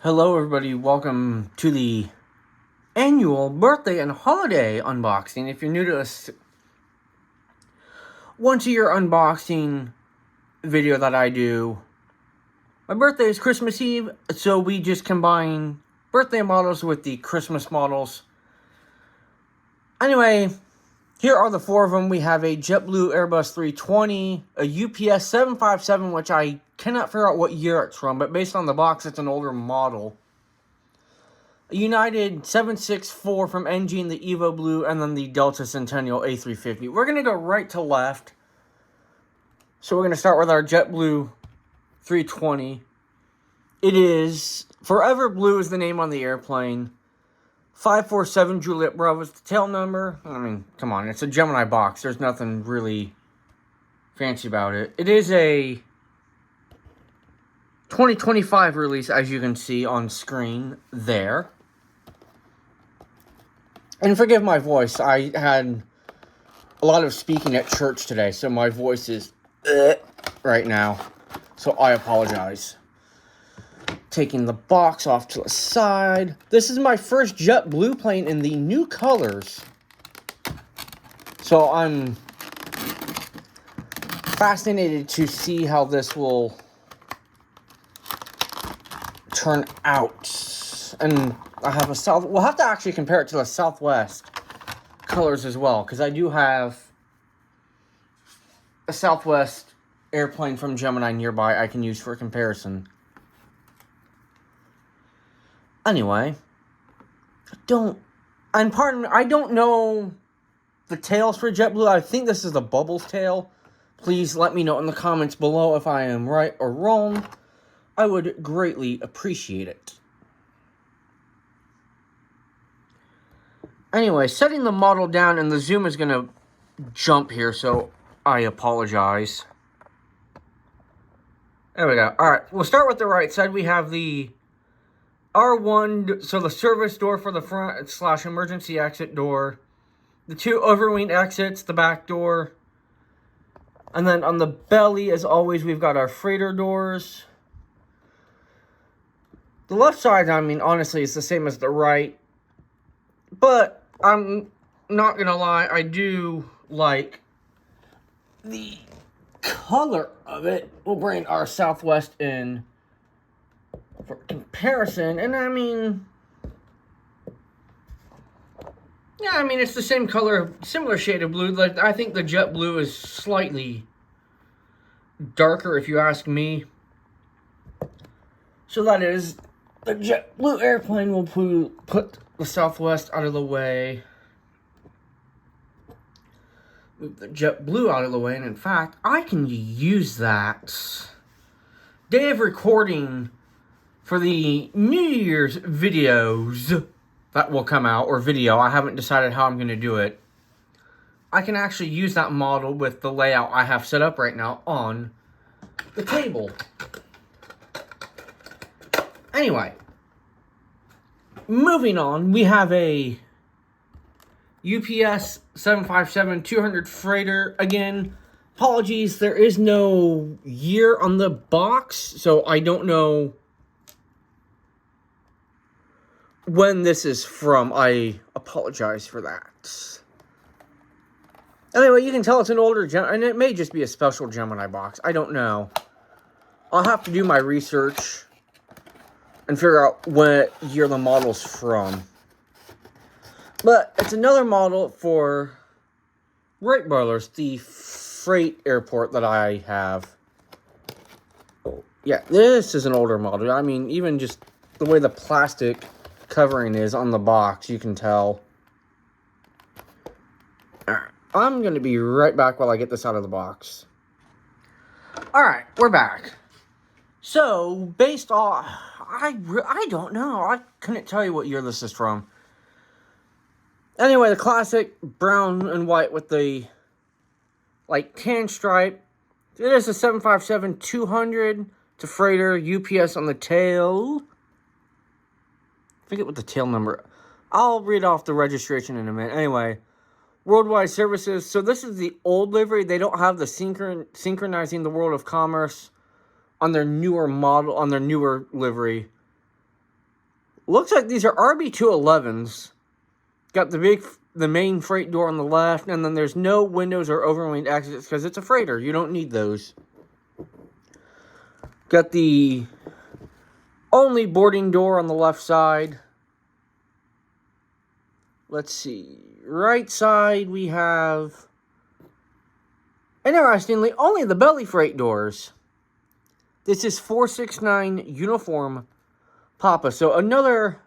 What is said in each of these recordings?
Hello everybody, welcome to the annual birthday and holiday unboxing. If you're new to this once a year unboxing video that I do, my birthday is Christmas Eve, so we just combine birthday models with the Christmas models. Anyway, here are the four of them. We have a JetBlue Airbus 320, a UPS 757, which I cannot figure out what year it's from, but based on the box, it's an older model. A United 764 from NG in the Evo Blue, and then the Delta Centennial A350. We're going to go right to left. So we're going to start with our JetBlue 320. It is Forever Blue is the name on the airplane. 547 Juliet Bravo is the tail number. I mean, come on, it's a Gemini box. There's nothing really fancy about it. It is a 2025 release, as you can see on screen there. And forgive my voice, I had a lot of speaking at church today, so my voice is right now. So I apologize. Taking the box off to the side. This is my first JetBlue plane in the new colors. So I'm fascinated to see how this will turn out. And I have a we'll have to actually compare it to the Southwest colors as well, because I do have a Southwest airplane from Gemini nearby I can use for comparison. Anyway, I don't know the tails for JetBlue. I think this is the Bubbles tail. Please let me know in the comments below if I am right or wrong. I would greatly appreciate it. Anyway, setting the model down, and the zoom is going to jump here, so I apologize. There we go. Alright, we'll start with the right side. We have the R1, so the service door for the front / emergency exit door. The two overwing exits, the back door. And then on the belly, as always, we've got our freighter doors. The left side, I mean, honestly, is the same as the right. But I'm not going to lie, I do like the color of it. We'll bring our Southwest in for comparison, and I mean, yeah, I mean, it's the same color, similar shade of blue. Like, I think the JetBlue is slightly darker, if you ask me. So that is the JetBlue airplane. Will put the Southwest out of the way. Move the JetBlue out of the way, and in fact, I can use that day of recording for the New Year's videos that will come out, or video. I haven't decided how I'm going to do it. I can actually use that model with the layout I have set up right now on the table. Anyway, moving on, we have a UPS 757-200 freighter. Again, apologies, there is no year on the box, so I don't know when this is from. I apologize for that. Anyway, you can tell it's an older Gemini, and it may just be a special Gemini box. I don't know. I'll have to do my research and figure out what year the model's from. But it's another model for Wright brothers, the freight airport that I have. Yeah, this is an older model. I mean, even just the way the plastic covering is on the box, you can tell. Alright, I'm going to be right back while I get this out of the box. Alright, we're back. So, based on, I don't know. I couldn't tell you what year this is from. Anyway, the classic brown and white with the, like, tan stripe. It is a 757-200. It's a freighter, UPS on the tail. I forget what the tail number. I'll read off the registration in a minute. Anyway, worldwide services. So this is the old livery. They don't have the synchronizing the world of commerce on their newer model, on their newer livery. looks like these are RB211s. Got the main freight door on the left, and then there's no windows or overwing exits because it's a freighter. You don't need those. Got the only boarding door on the left side. Let's see. Right side, we have, interestingly, only the belly freight doors. This is 469 Uniform Papa. So another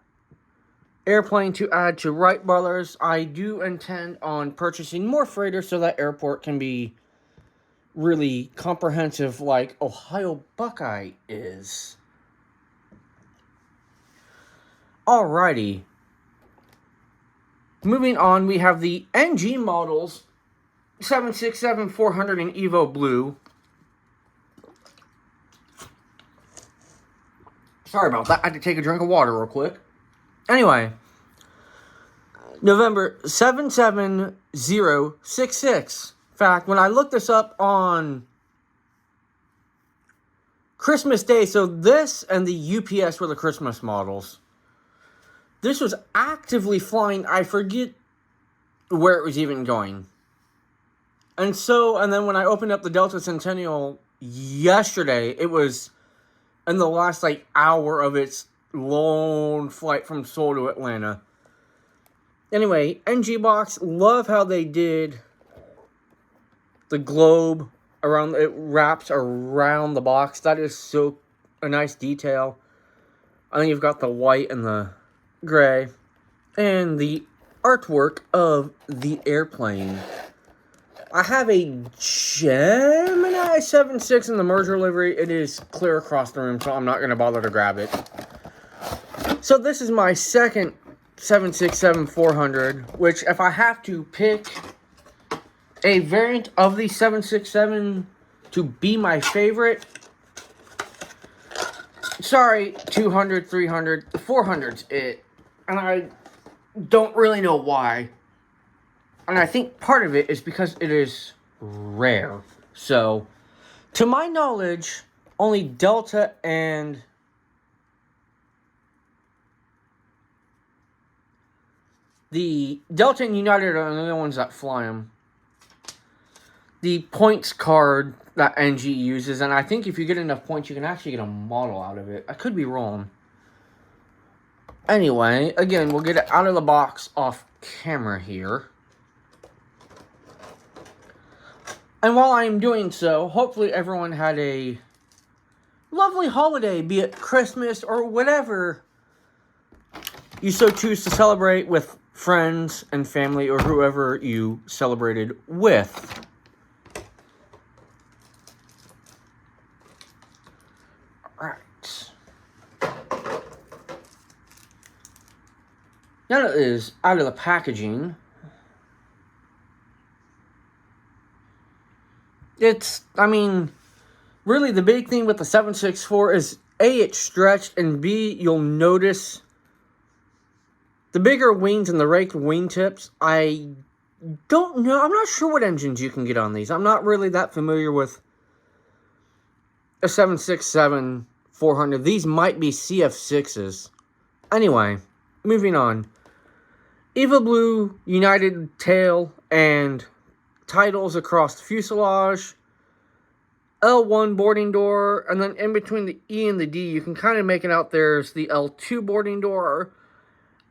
airplane to add to Wright Brothers. I do intend on purchasing more freighters so that airport can be really comprehensive like Ohio Buckeye is. Alrighty. Moving on, we have the NG models 767-400 in Evo Blue. Sorry about that. I had to take a drink of water real quick. Anyway, November 77066. In fact, when I looked this up on Christmas Day, so this and the UPS were the Christmas models. This was actively flying. I forget where it was even going. And then when I opened up the Delta Centennial yesterday, it was in the last, hour of its long flight from Seoul to Atlanta. Anyway, NG box, love how they did the globe around, it wraps around the box. That is so a nice detail. I think you've got the white and the gray and the artwork of the airplane. I have a Gemini 7.6 in the merger livery. It is clear across the room, so I'm not going to bother to grab it. So this is my second 767-400, which if I have to pick a variant of the 767 to be my favorite, sorry, 200, 300, 400's it. And I don't really know why. And I think part of it is because it is rare. So, to my knowledge, only Delta and Delta and United are the only ones that fly them. The points card that NG uses, and I think if you get enough points, you can actually get a model out of it. I could be wrong. Anyway, again, we'll get it out of the box off camera here. And while I am doing so, hopefully everyone had a lovely holiday, be it Christmas or whatever you so choose to celebrate with friends and family or whoever you celebrated with. Alright. Now that it is out of the packaging, really the big thing with the 764 is A, it's stretched, and B, you'll notice the bigger wings and the raked wingtips. I don't know. I'm not sure what engines you can get on these. I'm not really that familiar with a 767-400. These might be CF6s. Anyway, moving on. Evo Blue, United tail, and titles across the fuselage. L1 boarding door, and then in between the E and the D, you can kind of make it out there's the L2 boarding door.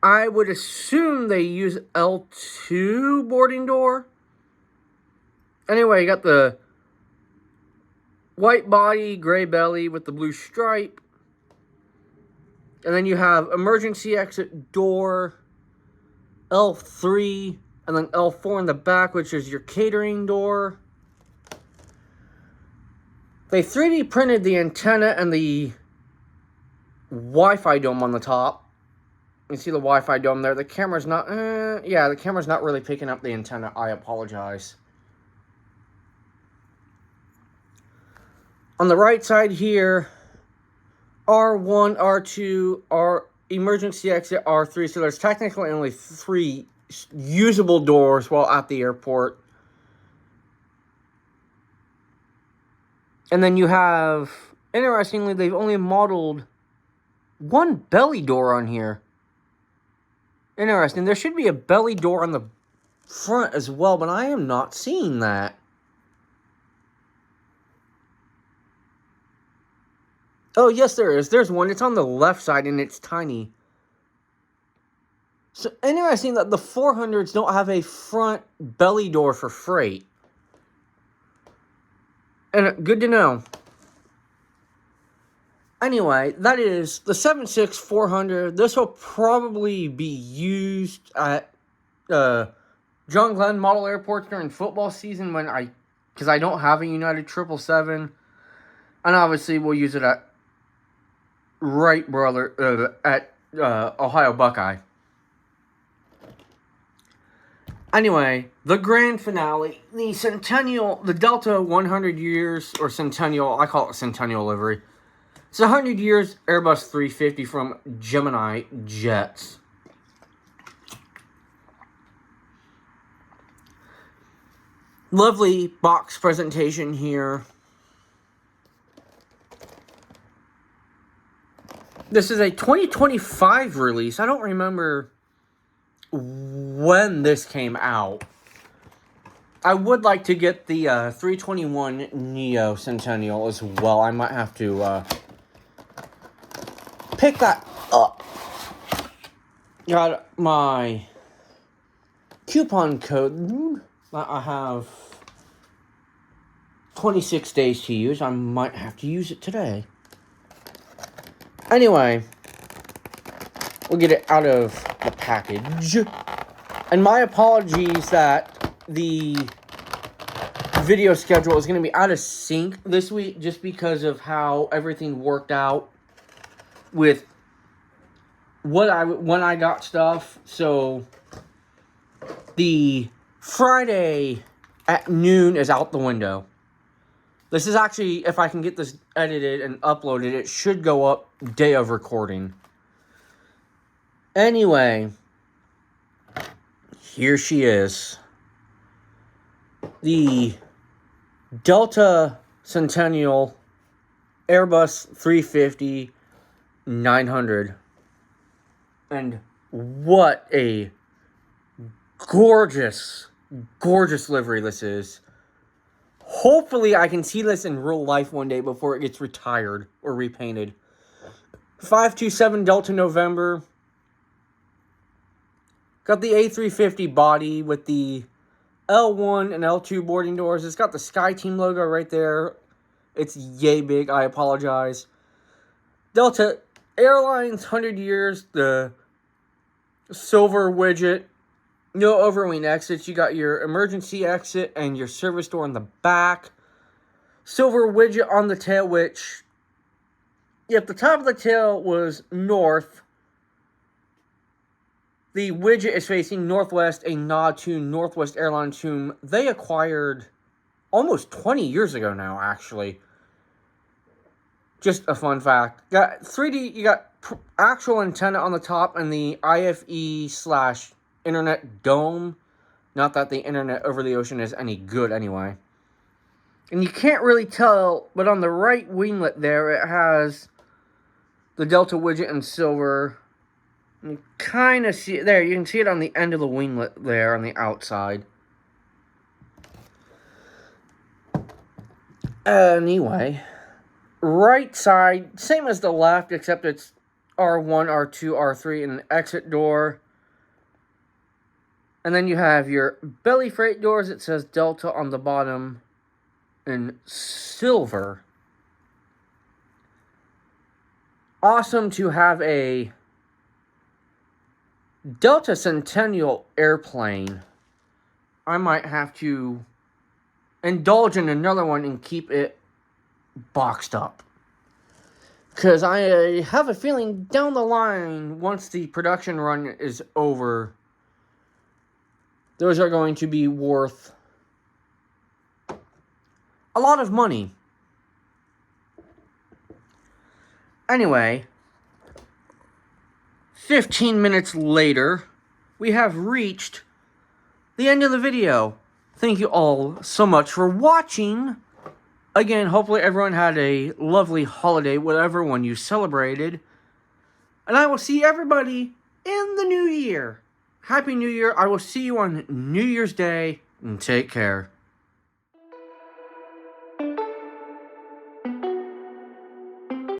I would assume they use L2 boarding door. Anyway, you got the white body, gray belly with the blue stripe. And then you have emergency exit door, L3, and then L4 in the back, which is your catering door. They 3D printed the antenna and the Wi-Fi dome on the top. You see the Wi-Fi dome there. The camera's not, the camera's not really picking up the antenna. I apologize. On the right side here, R1, R2, R emergency exit, R3. So there's technically only 3 usable doors while at the airport. And then you have, interestingly, they've only modeled 1 belly door on here. Interesting. There should be a belly door on the front as well, but I am not seeing that. Oh, yes, there is. There's one. It's on the left side, and it's tiny. So, interesting that the 400s don't have a front belly door for freight. And good to know. Anyway, that is the 767-400. This will probably be used at John Glenn Model Airports during football season because I don't have a United 777. And obviously, we'll use it at Wright at Ohio Buckeye. Anyway, the grand finale, the Centennial, the Delta 100 years, or Centennial, I call it Centennial livery. It's 100 years Airbus 350 from Gemini Jets. Lovely box presentation here. This is a 2025 release. I don't remember when this came out. I would like to get the 321 Neo Centennial as well. I might have to pick that up. Got my coupon code that I have 26 days to use. I might have to use it today. Anyway, we'll get it out of the package. And my apologies that the video schedule is going to be out of sync this week just because of how everything worked out with when I got stuff. So the Friday at noon is out the window. This is actually, if I can get this edited and uploaded, it should go up day of recording. Anyway, here she is. The Delta Centennial Airbus 350-900. And what a gorgeous, gorgeous livery this is. Hopefully, I can see this in real life one day before it gets retired or repainted. 527 Delta November. Got the A350 body with the L1 and L2 boarding doors. It's got the Sky Team logo right there. It's yay big. I apologize. Delta Airlines 100 years. The silver widget. No overwing exits. You got your emergency exit and your service door in the back. Silver widget on the tail, which, if the top of the tail was north, the widget is facing northwest, a nod to Northwest Airlines, whom they acquired almost 20 years ago now, actually. Just a fun fact. Got 3D, you got actual antenna on the top and the IFE/internet dome. Not that the internet over the ocean is any good anyway. And you can't really tell, but on the right winglet there, it has the Delta widget in silver. You kind of see it there. You can see it on the end of the winglet there on the outside. Anyway, right side, same as the left, except it's R1, R2, R3, and an exit door. And then you have your belly freight doors. It says Delta on the bottom in silver. Awesome to have a Delta Centennial airplane. I might have to indulge in another one and keep it boxed up. Because I have a feeling down the line, once the production run is over, those are going to be worth a lot of money. Anyway, 15 minutes later, we have reached the end of the video. Thank you all so much for watching. Again, hopefully everyone had a lovely holiday, whatever one you celebrated. And I will see everybody in the new year. Happy New Year. I will see you on New Year's Day, and take care.